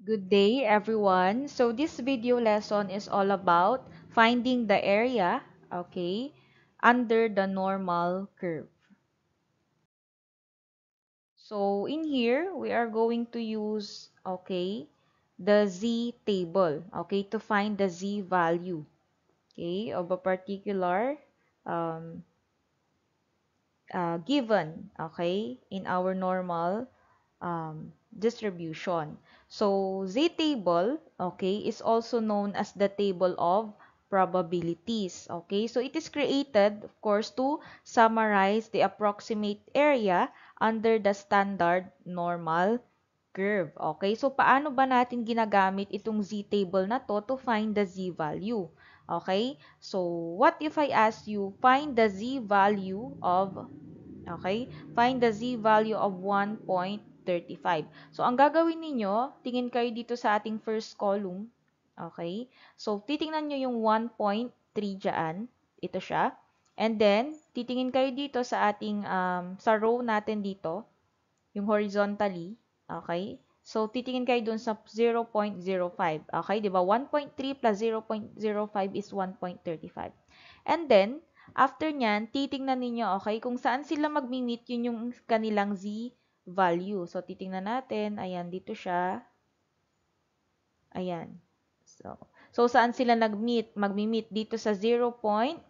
Good day, everyone. So this video lesson is all about finding the area, okay, under the normal curve. So in here, we are going to use, okay, the z table, okay, to find the z value, okay, of a particular um, given, okay, in our normal distribution. So, z-table, okay, is also known as the table of probabilities, okay? So, it is created, of course, to summarize the approximate area under the standard normal curve, okay? So, paano ba natin ginagamit itong z-table na to find the z-value? Okay? So, what if I ask you, find the z-value of, okay, find the z-value of 1.35. So, ang gagawin ninyo, tingin kayo dito sa ating first column, okay? So, titingnan nyo yung 1.3 dyan, ito siya. And then, titingin kayo dito sa ating, sa row natin dito, yung horizontally, okay? So, titingin kayo dun sa 0.05, okay? Diba? 1.3 plus 0.05 is 1.35. And then, after nyan, titingnan ninyo, okay, kung saan sila mag-meet, yun yung kanilang z value. So, titingnan natin, ayan, dito siya, ayan. So saan sila mag-meet dito sa 0.4115.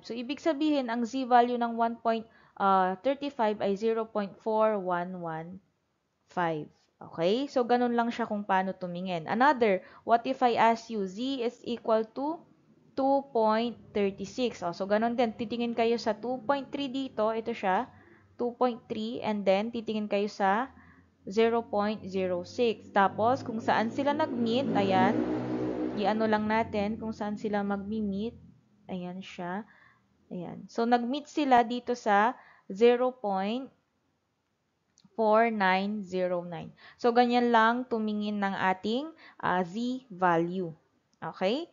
So, ibig sabihin, ang z value ng 1.35 ay 0.4115. Okay? So, ganun lang siya kung paano tumingin. Another, what if I ask you, z is equal to 2.36. So, ganun din. Titingin kayo sa 2.3 dito. Ito siya. 2.3. And then, titingin kayo sa 0.06. Tapos, kung saan sila nag-meet, ayan, i-ano lang natin kung saan sila mag-meet. Ayan siya. Ayan. So, nag-meet sila dito sa 0.4909. So, ganyan lang tumingin ng ating z value. Okay?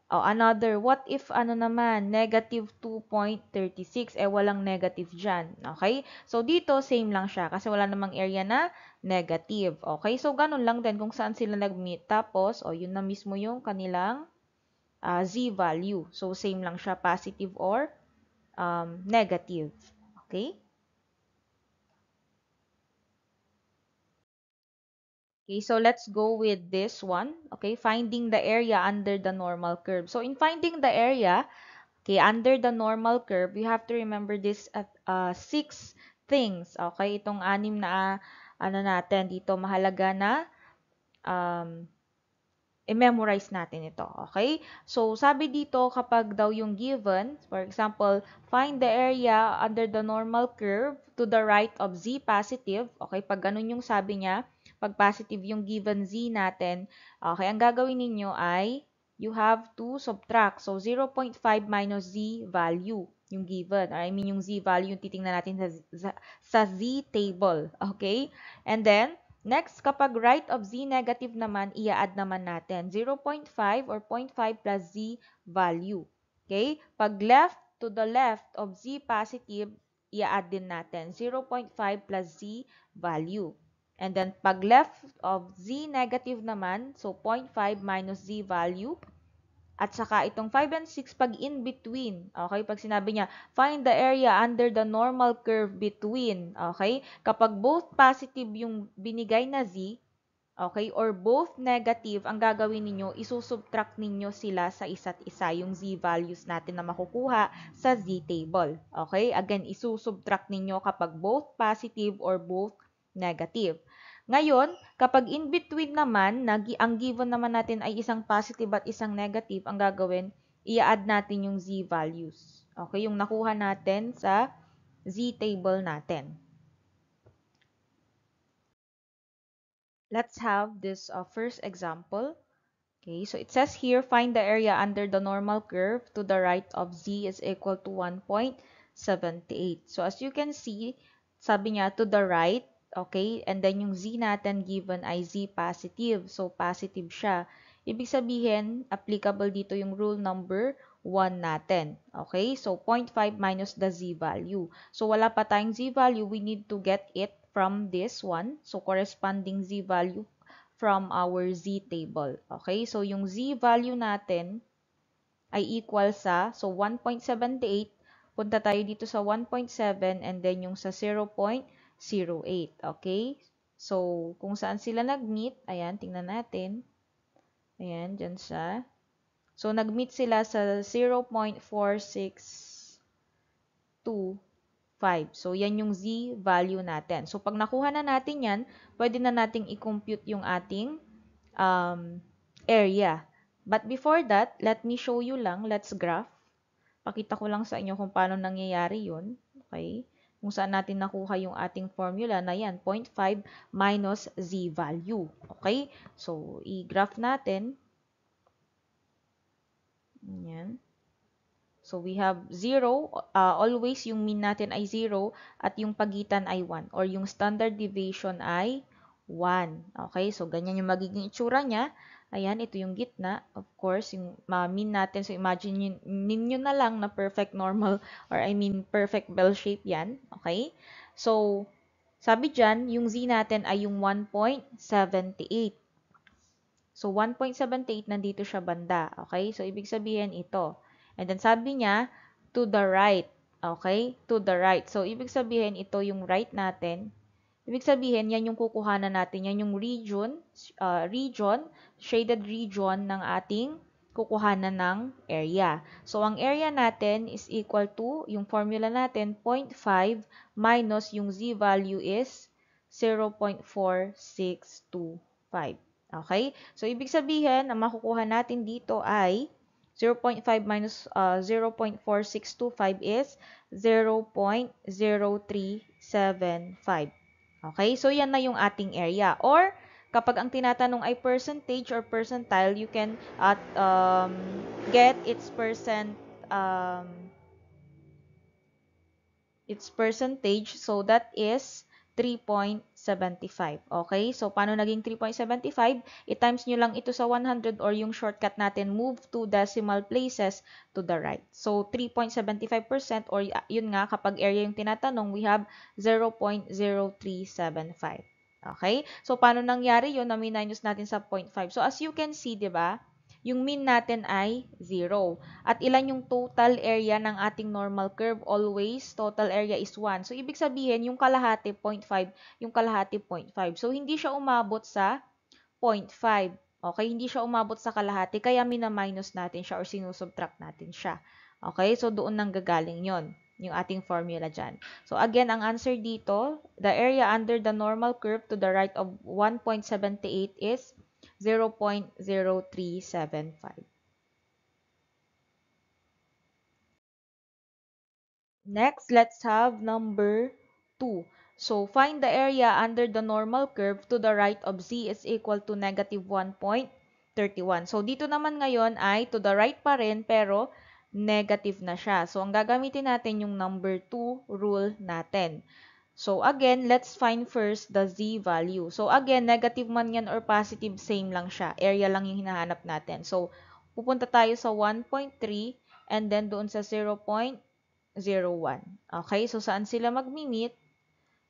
Oh, another, what if ano naman, negative 2.36, walang negative dyan. Okay? So, dito, same lang siya kasi wala namang area na negative. Okay? So, ganun lang din kung saan sila nag-meet. Tapos, yun na mismo yung kanilang z value. So, same lang siya, positive or negative. Okay? Okay, so let's go with this one. Okay, finding the area under the normal curve. So, in finding the area, okay, under the normal curve, you have to remember this at 6 things. Okay, itong 6 na ano natin dito mahalaga na um, i-memorize natin ito. Okay? So, sabi dito kapag daw yung given, for example, find the area under the normal curve to the right of z positive. Okay? Pag ganun yung sabi niya, pag positive yung given z natin, okay, ang gagawin ninyo ay you have to subtract. So, 0.5 minus z value yung given. Or I mean, yung z value yung titingnan natin sa z table. Okay? And then, next, kapag right of z negative naman, i-add naman natin 0.5 or 0.5 plus z value. Okay? Pag left to the left of z positive, i-add din natin 0.5 plus z value. And then, pag left of z negative naman, so 0.5 minus z value. At saka itong 5 and 6 pag in between. Okay? Pag sinabi niya, find the area under the normal curve between. Okay? Kapag both positive yung binigay na z, okay, or both negative, ang gagawin ninyo, isusubtract ninyo sila sa isa't isa, yung z values natin na makukuha sa z table. Okay? Again, isusubtract ninyo kapag both positive or both negative. Ngayon, kapag in between naman, ang given naman natin ay isang positive at isang negative, ang gagawin, i-add natin yung z values. Okay? Yung nakuha natin sa z table natin. Let's have this first example. Okay, so it says here, find the area under the normal curve to the right of z is equal to 1.78. So as you can see, sabi niya to the right, okay, and then yung z natin given ay z positive. So positive siya. Ibig sabihin, applicable dito yung rule number 1 natin. Okay, so 0.5 minus the z value. So wala pa tayong z value, we need to get it from this one. So, corresponding z value from our z table. Okay? So, yung z value natin ay equal sa, so 1.78, punta tayo dito sa 1.7 and then yung sa 0.08. Okay? So, kung saan sila nag-meet, ayan, tingnan natin. Ayan, dyan sa. So, nag-meet sila sa 0.462. So, yan yung z value natin. So, pag nakuha na natin yan, pwede na nating i-compute yung ating area. But before that, let me show you lang. Let's graph. Pakita ko lang sa inyo kung paano nangyayari yun. Okay? Kung saan natin nakuha yung ating formula na yan, 0.5 minus z value. Okay? So, i-graph natin. Yan. So, we have 0. Always, yung mean natin ay 0 at yung pagitan ay 1 or yung standard deviation ay 1. Okay? So, ganyan yung magiging itsura niya. Ayan, ito yung gitna. Of course, yung mean natin. So, imagine ninyo na lang na perfect normal or I mean perfect bell shape yan. Okay? So, sabi dyan, yung z natin ay yung 1.78. So, 1.78 nandito siya banda. Okay? So, ibig sabihin ito. And then, sabi niya, to the right. Okay? To the right. So, ibig sabihin ito yung right natin. Ibig sabihin, yan yung kukuhanan natin. Yan yung shaded region ng ating kukuhanan ng area. So, ang area natin is equal to, yung formula natin, 0.5 minus yung z value is 0.4625. Okay? So, ibig sabihin, ang makukuha natin dito ay 0.5 minus 0.4625 is 0.0375. Okay? So, yan na yung ating area. Or, kapag ang tinatanong ay percentage or percentile, you can get its percentage. So, that is 3.75. Okay? So, paano naging 3.75? I-times nyo lang ito sa 100 or yung shortcut natin, move two decimal places to the right. So, 3.75% or yun nga, kapag area yung tinatanong, we have 0.0375. Okay? So, paano nangyari yun? Na-minus natin sa 0.5. So, as you can see, di ba? Yung mean natin ay 0. At ilan yung total area ng ating normal curve? Always, total area is 1. So, ibig sabihin, yung kalahati, 0.5, yung kalahati, 0.5. So, hindi siya umabot sa 0.5. Okay? Hindi siya umabot sa kalahati, kaya mina-minus natin siya or sinusubtract natin siya. Okay? So, doon nang gagaling yon yung ating formula dyan. So, again, ang answer dito, the area under the normal curve to the right of 1.78 is 0.0375. Next, let's have number 2. So, find the area under the normal curve to the right of z is equal to negative 1.31. So, dito naman ngayon ay to the right pa rin pero negative na siya. So, ang gagamitin natin yung number 2 rule natin. So, again, let's find first the z value. So, again, negative man yan or positive, same lang siya. Area lang yung hinahanap natin. So, pupunta tayo sa 1.3 and then doon sa 0.01. Okay, so saan sila magmi-meet?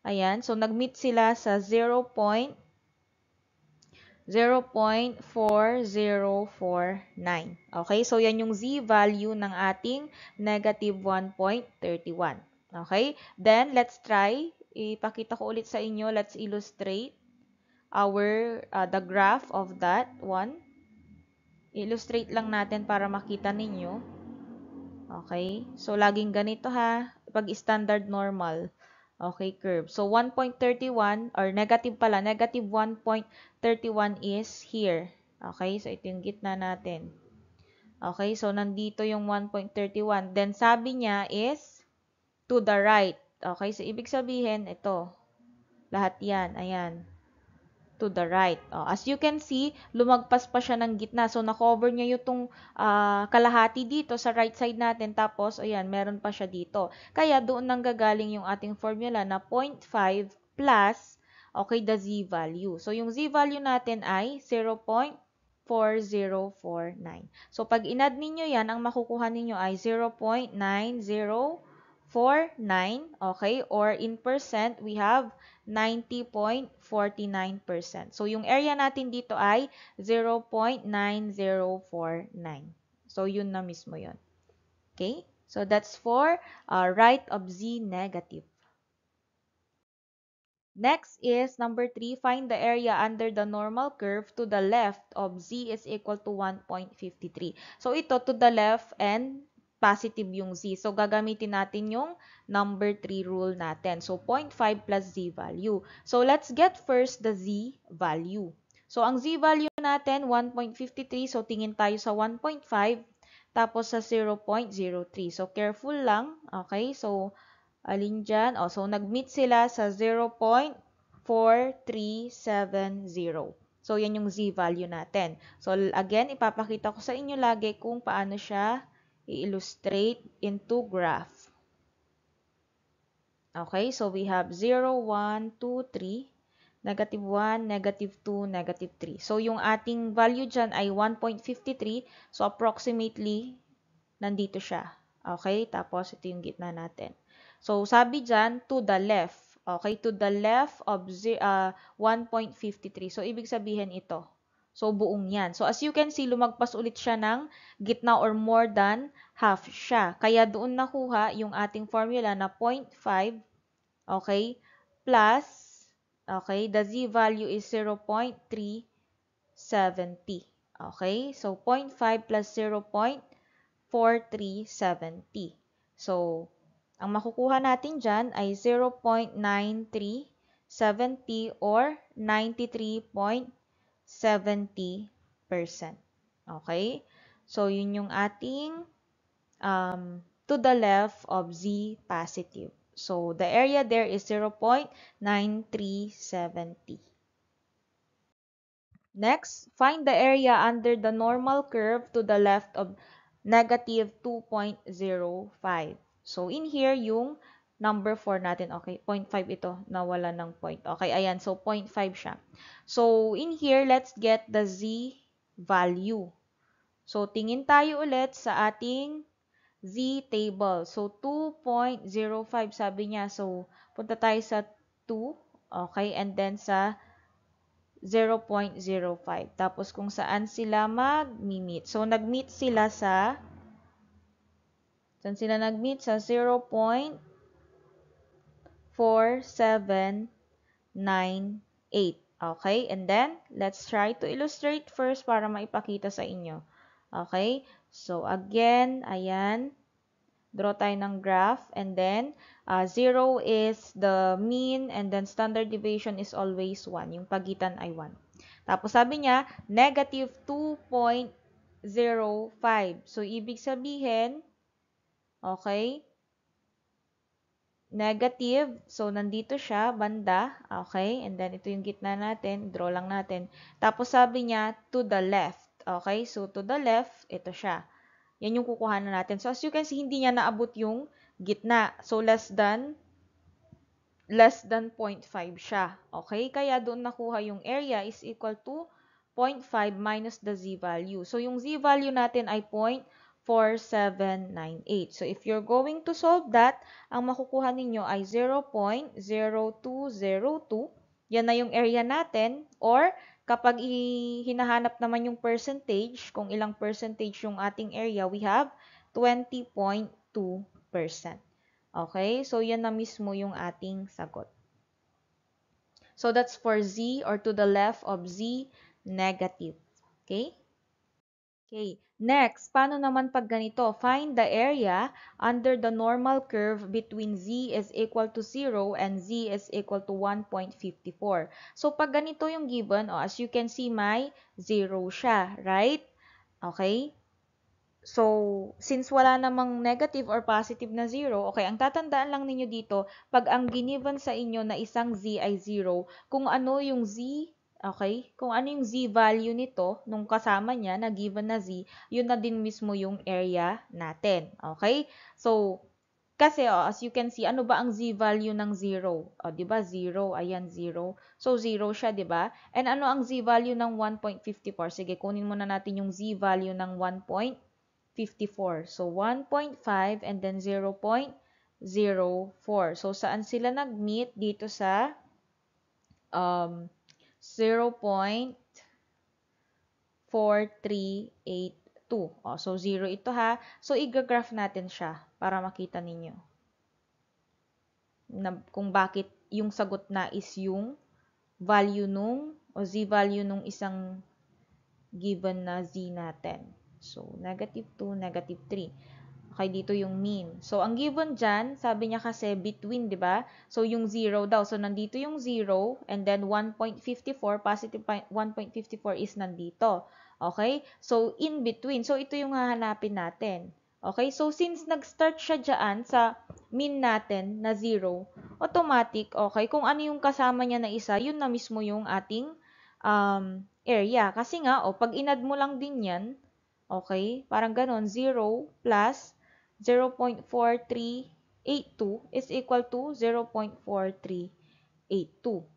Ayan, so nag-meet sila sa 0.4049. Okay, so yan yung z value ng ating negative 1.31. Okay, then let's try. Ipakita ko ulit sa inyo. Let's illustrate the graph of that one. Illustrate lang natin para makita ninyo. Okay? So, laging ganito ha. Pag standard normal. Okay, curve. So, 1.31 or negative pala. Negative 1.31 is here. Okay? So, ito yung gitna natin. Okay? So, nandito yung 1.31. Then, sabi niya is to the right. Okay? So, ibig sabihin, ito. Lahat yan. Ayan. To the right. As you can see, lumagpas pa siya ng gitna. So, na-cover niya yung kalahati dito sa right side natin. Tapos, ayan, meron pa siya dito. Kaya, doon nang gagaling yung ating formula na 0.5 plus, okay, the z value. So, yung z value natin ay 0.4049. So, pag in-add ninyo yan, ang makukuha ninyo ay 0.9049, okay? Or in percent, we have 90.49%. So, yung area natin dito ay 0.9049. So, yun na mismo yun. Okay? So, that's for right of Z negative. Next is number 3, find the area under the normal curve to the left of Z is equal to 1.53. So, ito to the left and positive yung Z. So, gagamitin natin yung number 3 rule natin. So, 0.5 plus Z value. So, let's get first the Z value. So, ang Z value natin, 1.53. So, tingin tayo sa 1.5 tapos sa 0.03. So, careful lang. Okay? So, alin dyan? Oh, so, nag-meet sila sa 0.4370. So, yan yung Z value natin. So, again, ipapakita ko sa inyo lagi kung paano siya i-illustrate into graph. Okay, so we have 0, 1, 2, 3, negative 1, negative 2, negative 3. So, yung ating value dyan ay 1.53. So, approximately, nandito siya. Okay, tapos ito yung gitna natin. So, sabi dyan, to the left. Okay, to the left of 1.53. So, ibig sabihin ito. So, buong yan. So, as you can see, lumagpas ulit siya ng gitna or more than half siya. Kaya doon nakuha yung ating formula na 0.5, okay, plus, okay, the Z value is 0.370. Okay, so 0.5 plus 0.4370. So, ang makukuha natin dyan ay 0.9370 or 93.70%. Okay? So, yun yung ating to the left of Z positive. So, the area there is 0.9370. Next, find the area under the normal curve to the left of negative 2.05. So, in here, yung number 4 natin. Okay, 0.5 ito. Nawala ng point. Okay, ayan. So, 0.5 siya. So, in here, let's get the Z value. So, tingin tayo ulit sa ating Z table. So, 2.05 sabi niya. So, punta tayo sa 2. Okay, and then sa 0.05. Tapos kung saan sila mag-meet. So, nag-meet sila sa, saan sila nag-meet? Sa 0.4798. Okay? And then, let's try to illustrate first para maipakita sa inyo. Okay? So, again, ayan. Draw tayo ng graph. And then, 0 is the mean. And then, standard deviation is always 1. Yung pagitan ay 1. Tapos sabi niya, negative 2.05. So, ibig sabihin, okay, negative. So, nandito siya, banda. Okay, and then ito yung gitna natin. Draw lang natin. Tapos sabi niya, to the left. Okay, so to the left, ito siya. Yan yung kukuhanan natin. So, as you can see, hindi niya naabot yung gitna. So, less than 0.5 siya. Okay? Kaya doon nakuha yung area is equal to 0.5 minus the Z value. So, yung Z value natin ay 0.4798. So, if you're going to solve that, ang makukuha ninyo ay 0.0202. Yan na yung area natin. Or, kapag hinahanap naman yung percentage, kung ilang percentage yung ating area, we have 20.2%. Okay? So, yan na mismo yung ating sagot. So, that's for Z or to the left of Z negative. Okay? Okay. Next, paano naman pag ganito? Find the area under the normal curve between Z is equal to 0 and Z is equal to 1.54. So, pag ganito yung given, as you can see, may 0 siya, right? Okay? So, since wala namang negative or positive na 0, okay, ang tatandaan lang ninyo dito, pag ang giniven sa inyo na isang Z ay 0, kung ano yung Z, okay, kung ano yung Z value nito, nung kasama niya na given na Z, yun na din mismo yung area natin. Okay? So, kasi, as you can see, ano ba ang Z value ng 0? Di ba? 0. Ayan, 0. So, 0 siya, di ba? And ano ang Z value ng 1.54? Sige, kunin muna natin yung Z value ng 1.54. So, 1.5 and then 0.04. So, saan sila nag-meet? Dito sa 0.4382. So 0 ito ha. So, i-graph natin siya para makita ninyo na kung bakit yung sagot na is yung value nung o z-value nung isang given na z natin. So, -2, -3. Okay, dito yung mean. So, ang given dyan, sabi niya kasi between, di ba? So, yung 0 daw. So, nandito yung 0 and then 1.54, positive 1.54 is nandito. Okay? So, in between. So, ito yung hahanapin natin. Okay? So, since nag-start siya dyan sa mean natin na 0, automatic, okay, kung ano yung kasama niya na isa, yun na mismo yung ating area. Kasi nga, pag inad mo lang din yan, okay, parang ganon, 0 plus 0.4382 is equal to 0.4382.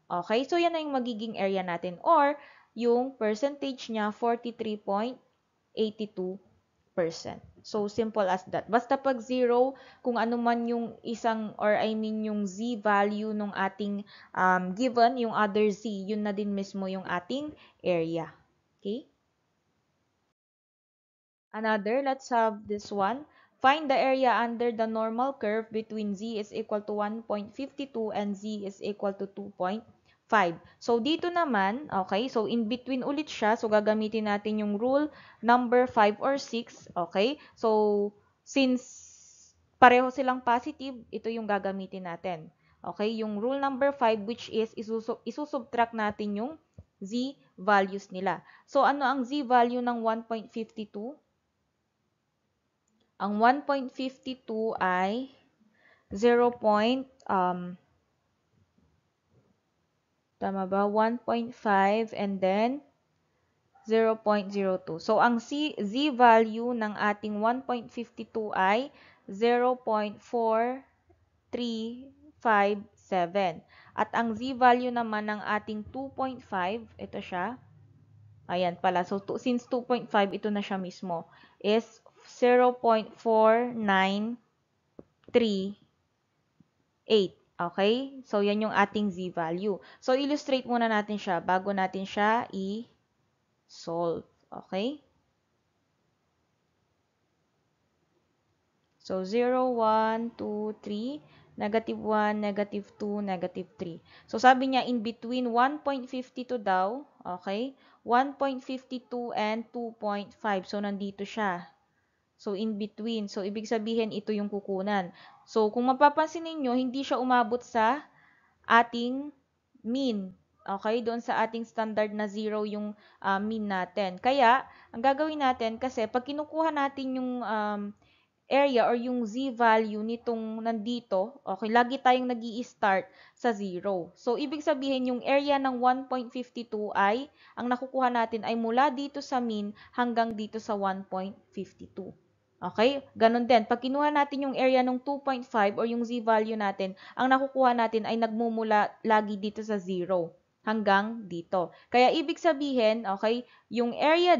Okay? So, yan na yung magiging area natin. Or, yung percentage niya, 43.82%. So, simple as that. Basta pag 0, kung ano man yung isang, or I mean yung z value nung ating given, yung other z, yun na din mismo yung ating area. Okay? Another, let's have this one. Find the area under the normal curve between z is equal to 1.52 and z is equal to 2.5. So, dito naman, okay, so in between ulit siya. So, gagamitin natin yung rule number 5 or 6. Okay? So, since pareho silang positive, ito yung gagamitin natin. Okay? Yung rule number 5 which is isusubtract natin yung z values nila. So, ano ang z value ng 1.52? Ang 1.52 ay 0. Tama ba? 1.5 and then 0.02. So, ang z value ng ating 1.52 ay 0.4357. At ang z value naman ng ating 2.5, ito siya. Ayan pala. So, since 2.5, ito na siya mismo, is 0.4938. Okay? So, yan yung ating z value. So, illustrate muna natin siya bago natin siya i-solve. Okay? So, 0, 1, 2, 3, -1, -2, -3. So, sabi niya, in between 1.52 daw, okay? 1.52 and 2.5. So, nandito siya. So, in between. So, ibig sabihin, ito yung kukunan. So, kung mapapansin ninyo, hindi siya umabot sa ating mean. Okay? Doon sa ating standard na 0 yung mean natin. Kaya, ang gagawin natin, kasi pag kinukuha natin yung area or yung z value nitong nandito, okay, lagi tayong nag-i-start sa 0. So, ibig sabihin, yung area ng 1.52 ay, ang nakukuha natin ay mula dito sa mean hanggang dito sa 1.52. Okay? Ganon din. Pag kinuha natin yung area ng 2.5 or yung z value natin, ang nakukuha natin ay nagmumula lagi dito sa 0 hanggang dito. Kaya ibig sabihin, okay, yung area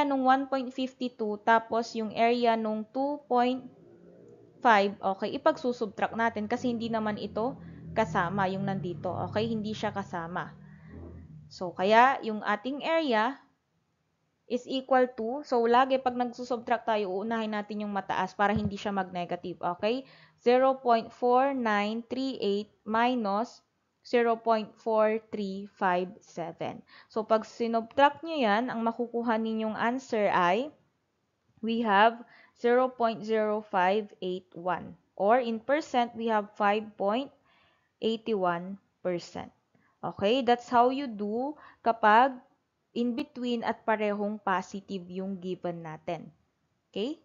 nung 1.52 tapos yung area nung 2.5, okay, ipagsusubtract natin kasi hindi naman ito kasama yung nandito. Okay? Hindi siya kasama. So, kaya yung ating area is equal to, so lagi pag nagsusubtract tayo, uunahin natin yung mataas para hindi siya mag-negative. Okay? 0.4938 minus 0.4357. So, pag sinubtract nyo yan, ang makukuha ninyong answer ay, we have 0.0581. Or in percent, we have 5.81%. Okay? That's how you do kapag in between at parehong positive yung given natin. Okay?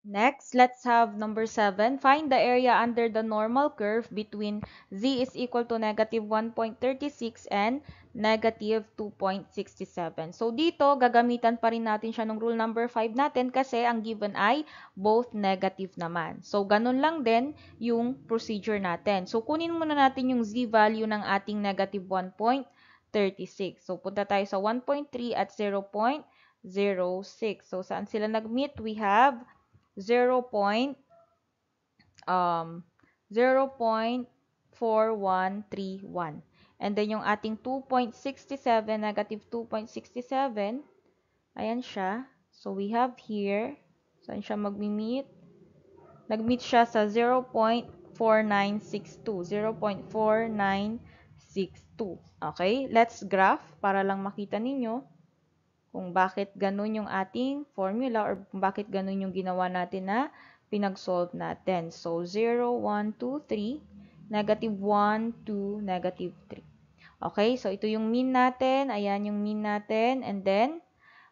Next, let's have number 7. Find the area under the normal curve between z is equal to -1.36 and -2.67. So, dito, gagamitan pa rin natin siya ng rule number 5 natin kasi ang given ay both negative naman. So, ganun lang din yung procedure natin. So, kunin muna natin yung z value ng ating -1.36. So, punta tayo sa 1.3 at 0.06. So, saan sila nag-meet? We have 0.36. 0.4131. And then yung ating 2.67, negative 2.67, ayan siya. So we have here, saan siya mag-meet? Nag-meet siya sa 0.4962. 0.4962. Okay? Let's graph para lang makita ninyo kung bakit ganun yung ating formula or kung bakit ganun yung ginawa natin na pinag-solve natin. So, 0, 1, 2, 3, negative 1, 2, negative 3. Okay? So, ito yung mean natin. Ayan yung mean natin. And then,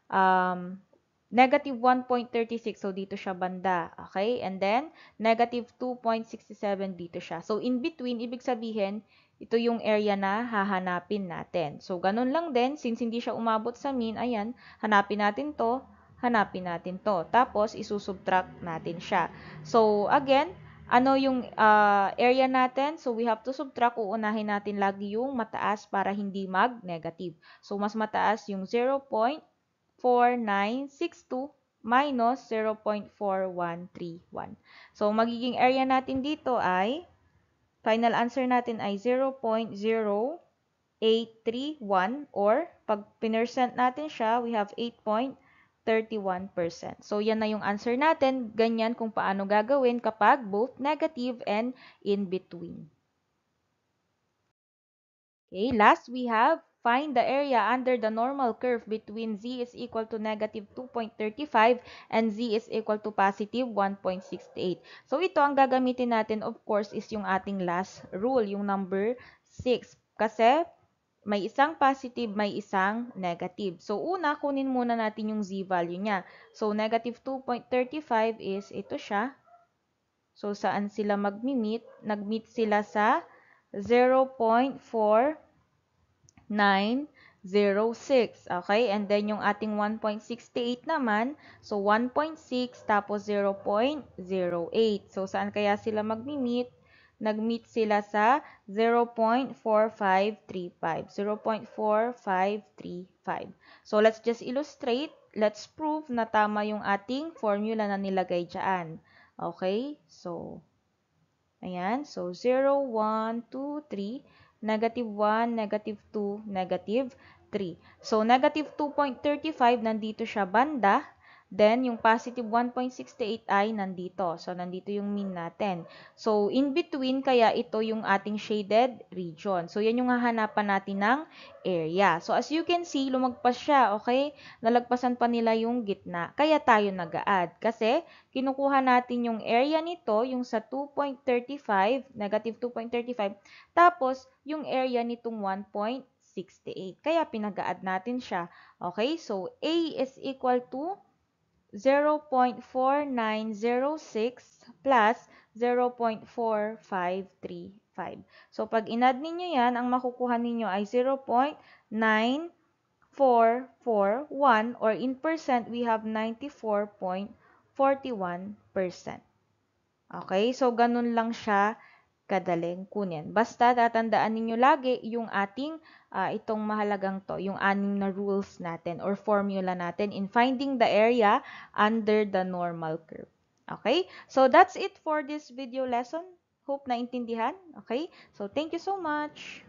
um, negative 1.36. So, dito siya banda. Okay? And then, negative 2.67 dito siya. So, in between, ibig sabihin, ito yung area na hahanapin natin. So, ganun lang din. Since hindi siya umabot sa mean, ayan, hanapin natin to, hanapin natin to. Tapos, isusubtract natin siya. So, again, ano yung area natin? So, we have to subtract. Uunahin natin lagi yung mataas para hindi mag-negative. So, mas mataas yung 0.4962 minus 0.4131. So, magiging area natin dito ay, final answer natin ay 0.0831 or pag pinercent natin siya, we have 8.31%. So, yan na yung answer natin. Ganyan kung paano gagawin kapag both negative and in between. Okay, last we have find the area under the normal curve between z is equal to negative 2.35 and z is equal to positive 1.68. So ito ang gagamitin natin, of course, is yung ating last rule, yung number 6. Kasi may isang positive, may isang negative. So una, kunin muna natin yung z value niya. So negative 2.35 is ito siya. So saan sila mag-meet? Nag-meet sila sa 0.4906. Okay? And then yung ating 1.68 naman, so 1.6 tapos 0.08. So saan kaya sila mag-meet? Nag-meet sila sa 0.4535. 0.4535. So let's just illustrate. Let's prove na tama yung ating formula na nilagay dyan. Okay? So, ayan. So, 0, 1, 2, 3, negative 1, negative 2, negative 3. So, negative 2.35, nandito siya banda. Then, yung positive 1.68 ay nandito. So, nandito yung mean natin. So, in between, kaya ito yung ating shaded region. So, yan yung hahanapan natin ng area. So, as you can see, lumagpas siya, okay? Nalagpasan pa nila yung gitna. Kaya tayo nag-a-add. Kasi, kinukuha natin yung area nito, yung sa 2.35, negative 2.35, tapos yung area nitong 1.68. Kaya pinag-a-add natin siya. Okay, so A is equal to 0.4906 plus 0.4535. So, pag in-add ninyo yan, ang makukuha ninyo ay 0.9441 or in percent, we have 94.41%. Okay? So, ganun lang siya kadaling kunin. Basta tatandaan ninyo lagi yung ating itong mahalagang to, yung anim na rules natin or formula natin in finding the area under the normal curve. Okay? So, that's it for this video lesson. Hope naintindihan. Okay? So, thank you so much.